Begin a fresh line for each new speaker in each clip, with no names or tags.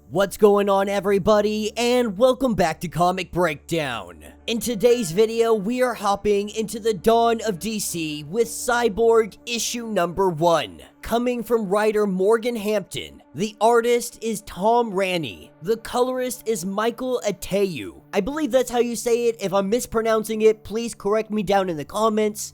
What's going on, everybody, and welcome back to Comic Breakdown. In today's video, we are hopping into the dawn of DC with Cyborg issue number 1. Coming from writer Morgan Hampton, the artist is Tom Ranney, the colorist is Michael Ateu. I believe that's how you say it. If I'm mispronouncing it, please correct me down in the comments.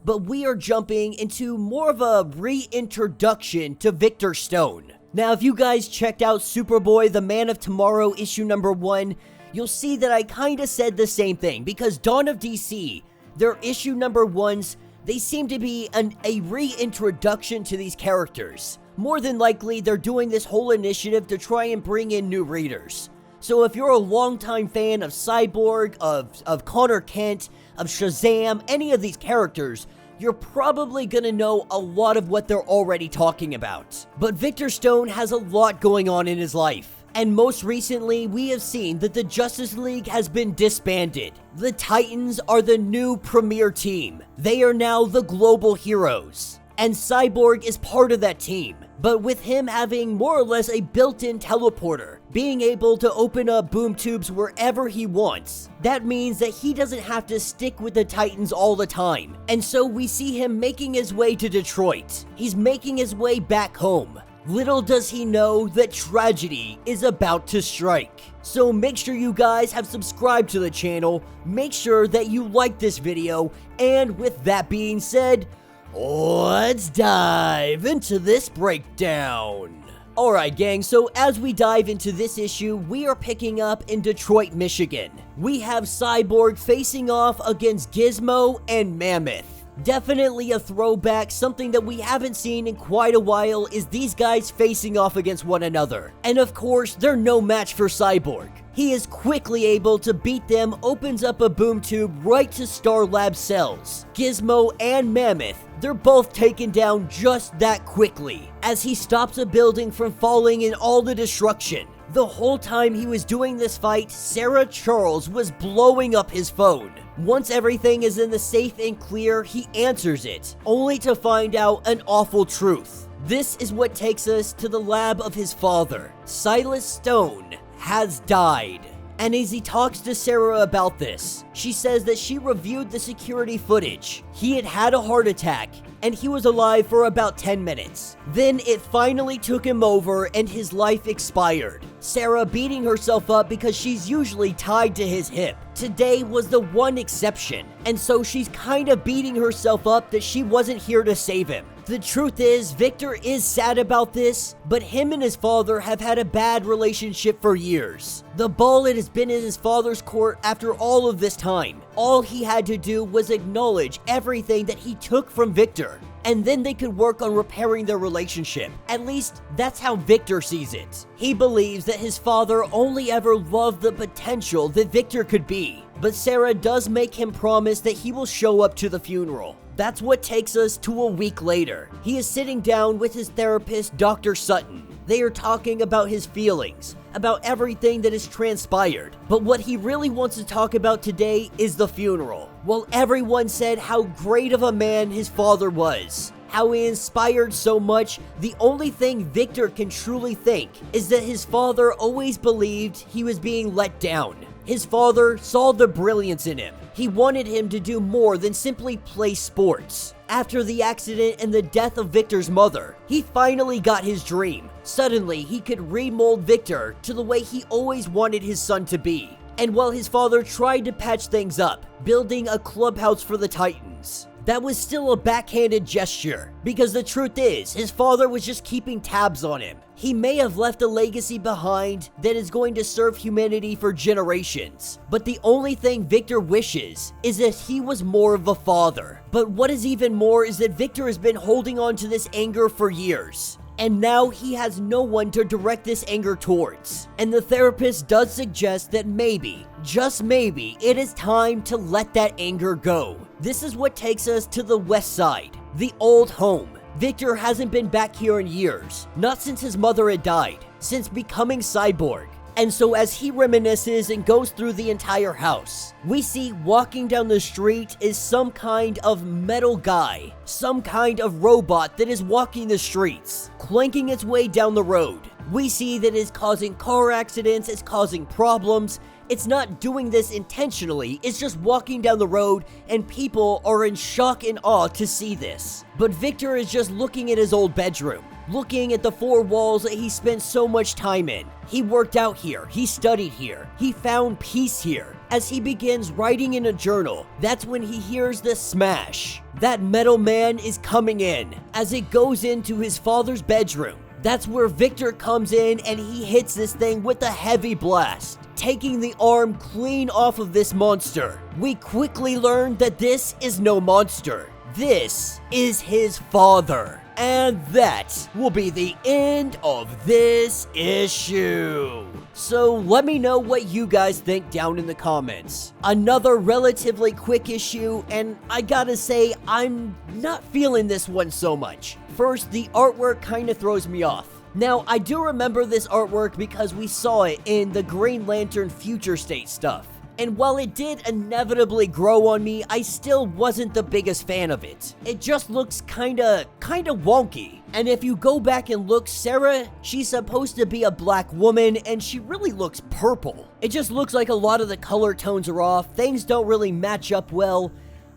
But we are jumping into more of a reintroduction to Victor Stone. Now, if you guys checked out Superboy, The Man of Tomorrow issue number 1, you'll see that I kinda said the same thing, because Dawn of DC, their issue number 1s, they seem to be a reintroduction to these characters. More than likely, they're doing this whole initiative to try and bring in new readers. So if you're a longtime fan of Cyborg, of Connor Kent, of Shazam, any of these characters, you're probably gonna know a lot of what they're already talking about. But Victor Stone has a lot going on in his life. And most recently, we have seen that the Justice League has been disbanded. The Titans are the new premier team. They are now the global heroes. And Cyborg is part of that team. But with him having more or less a built-in teleporter, being able to open up boom tubes wherever he wants, that means that he doesn't have to stick with the Titans all the time. And so we see him making his way to Detroit. He's making his way back home. Little does he know that tragedy is about to strike. So make sure you guys have subscribed to the channel, make sure that you like this video, and with that being said, let's dive into this breakdown. Alright gang, so as we dive into this issue, we are picking up in Detroit, Michigan. We have Cyborg facing off against Gizmo and Mammoth. Definitely a throwback. Something that we haven't seen in quite a while is these guys facing off against one another. And of course, they're no match for Cyborg. He is quickly able to beat them, opens up a boom tube right to Star Lab cells. Gizmo and Mammoth, they're both taken down just that quickly, as he stops a building from falling in all the destruction. The whole time he was doing this fight, Sarah Charles was blowing up his phone. Once everything is in the safe and clear, he answers it, only to find out an awful truth. This is what takes us to the lab of his father. Silas Stone has died. And as he talks to Sarah about this, she says that she reviewed the security footage. He had had a heart attack, and he was alive for about 10 minutes. Then it finally took him over and his life expired. Sarah beating herself up because she's usually tied to his hip. Today was the one exception, and so she's kind of beating herself up that she wasn't here to save him. The truth is, Victor is sad about this, but him and his father have had a bad relationship for years. The ball has been in his father's court after all of this time. All he had to do was acknowledge everything that he took from Victor, and then they could work on repairing their relationship. At least, that's how Victor sees it. He believes that his father only ever loved the potential that Victor could be, but Sarah does make him promise that he will show up to the funeral. That's what takes us to a week later. He is sitting down with his therapist, Dr. Sutton. They are talking about his feelings, about everything that has transpired. But what he really wants to talk about today is the funeral. While everyone said how great of a man his father was, how he inspired so much, the only thing Victor can truly think is that his father always believed he was being let down. His father saw the brilliance in him. He wanted him to do more than simply play sports. After the accident and the death of Victor's mother, he finally got his dream. Suddenly, he could remold Victor to the way he always wanted his son to be. And while his father tried to patch things up, building a clubhouse for the Titans, that was still a backhanded gesture, because the truth is, his father was just keeping tabs on him. He may have left a legacy behind that is going to serve humanity for generations, but the only thing Victor wishes is that he was more of a father. But what is even more is that Victor has been holding on to this anger for years, and now he has no one to direct this anger towards. And the therapist does suggest that maybe, just maybe, it is time to let that anger go. This is what takes us to the west side, the old home. Victor hasn't been back here in years, not since his mother had died, since becoming Cyborg. And so as he reminisces and goes through the entire house, we see walking down the street is some kind of metal guy, some kind of robot that is walking the streets, clanking its way down the road. We see that it's causing car accidents, it's causing problems. It's not doing this intentionally, it's just walking down the road and people are in shock and awe to see this. But Victor is just looking at his old bedroom, looking at the four walls that he spent so much time in. He worked out here, he studied here, he found peace here. As he begins writing in a journal, that's when he hears the smash. That metal man is coming in as it goes into his father's bedroom. That's where Victor comes in and he hits this thing with a heavy blast, taking the arm clean off of this monster. We quickly learn that this is no monster. This is his father. And that will be the end of this issue. So let me know what you guys think down in the comments. Another relatively quick issue, and I gotta say, I'm not feeling this one so much. First, the artwork kinda throws me off. Now, I do remember this artwork because we saw it in the Green Lantern Future State stuff. And while it did inevitably grow on me, I still wasn't the biggest fan of it. It just looks kinda wonky. And if you go back and look, Sarah, she's supposed to be a black woman, and she really looks purple. It just looks like a lot of the color tones are off, things don't really match up well.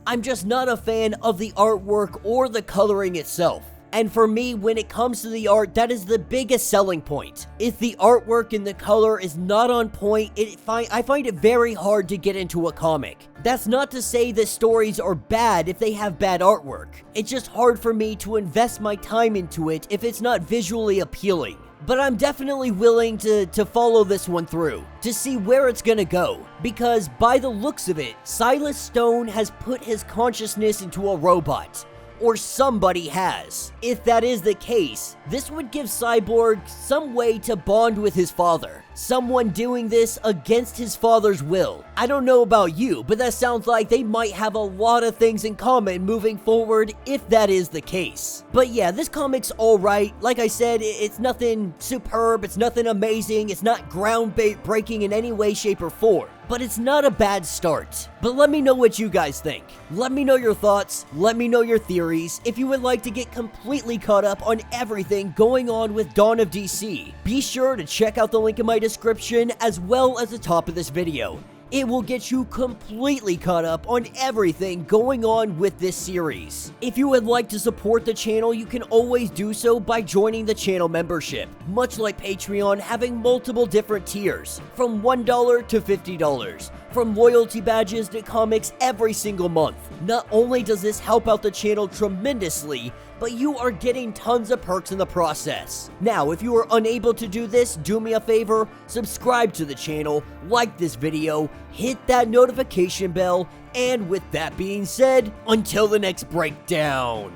I'm just not a fan of the artwork or the coloring itself. And for me, when it comes to the art, that is the biggest selling point. If the artwork and the color is not on point, I find it very hard to get into a comic. That's not to say that stories are bad if they have bad artwork. It's just hard for me to invest my time into it if it's not visually appealing. But I'm definitely willing to follow this one through, to see where it's gonna go. Because by the looks of it, Silas Stone has put his consciousness into a robot. Or somebody has. If that is the case, this would give Cyborg some way to bond with his father. Someone doing this against his father's will. I don't know about you, but that sounds like they might have a lot of things in common moving forward if that is the case. But yeah, this comic's alright. Like I said, it's nothing superb, it's nothing amazing, it's not groundbreaking in any way, shape, or form. But it's not a bad start. But let me know what you guys think. Let me know your thoughts, let me know your theories. If you would like to get completely caught up on everything going on with Dawn of DC, be sure to check out the link in my description as well as the top of this video. It will get you completely caught up on everything going on with this series. If you would like to support the channel, you can always do so by joining the channel membership. Much like Patreon, having multiple different tiers, from $1 to $50. From loyalty badges to comics every single month. Not only does this help out the channel tremendously, but you are getting tons of perks in the process. Now, if you are unable to do this, do me a favor, subscribe to the channel, like this video, hit that notification bell, and with that being said, until the next breakdown.